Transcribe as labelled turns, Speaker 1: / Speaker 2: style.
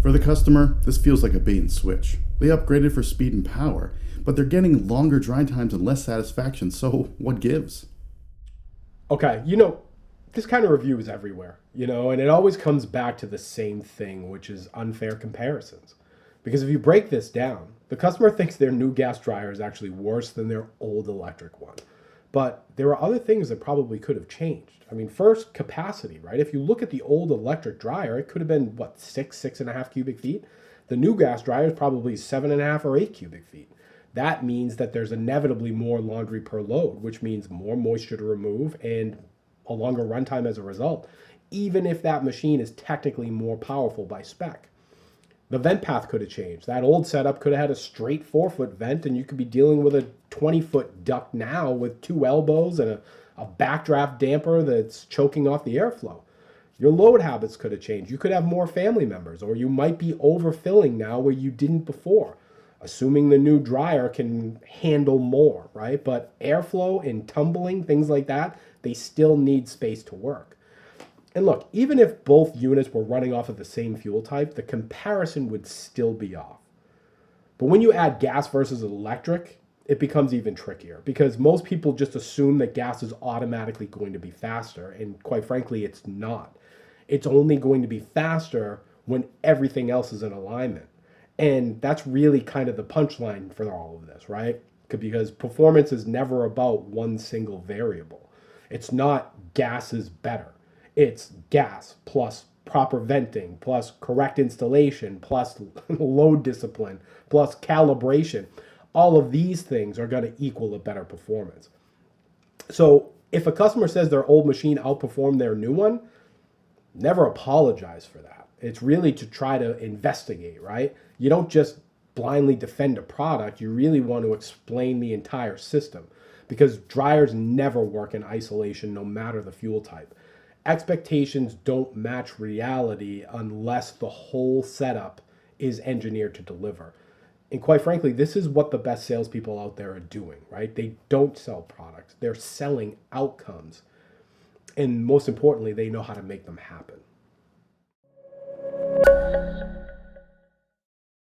Speaker 1: For the customer, this feels like a bait and switch. They upgraded for speed and power, but they're getting longer dry times and less satisfaction, so what gives?
Speaker 2: Okay, this kind of review is everywhere, and it always comes back to the same thing, which is unfair comparisons. Because if you break this down, the customer thinks their new gas dryer is actually worse than their old electric one. But there are other things that probably could have changed. I mean, first, capacity, right? If you look at the old electric dryer, it could have been, what, 6.5 cubic feet? The new gas dryer is probably 7.5 or 8 cubic feet. That means that there's inevitably more laundry per load, which means more moisture to remove and a longer runtime as a result, even if that machine is technically more powerful by spec. The vent path could have changed. That old setup could have had a straight 4-foot vent, and you could be dealing with a 20-foot duct now with 2 elbows and a backdraft damper that's choking off the airflow. Your load habits could have changed. You could have more family members, or you might be overfilling now where you didn't before, assuming the new dryer can handle more, right? But airflow and tumbling, things like that, they still need space to work. And look, even if both units were running off of the same fuel type, the comparison would still be off. But when you add gas versus electric, it becomes even trickier because most people just assume that gas is automatically going to be faster. And quite frankly, it's not. It's only going to be faster when everything else is in alignment. And that's really kind of the punchline for all of this, right? Because performance is never about one single variable. It's not gas is better. It's gas plus proper venting, plus correct installation, plus load discipline, plus calibration. All of these things are going to equal a better performance. So if a customer says their old machine outperformed their new one, never apologize for that. It's really to try to investigate, right? You don't just blindly defend a product. You really want to explain the entire system because dryers never work in isolation no matter the fuel type. Expectations don't match reality unless the whole setup is engineered to deliver. And quite frankly, this is what the best salespeople out there are doing, right? They don't sell products. They're selling outcomes. And most importantly, they know how to make them happen.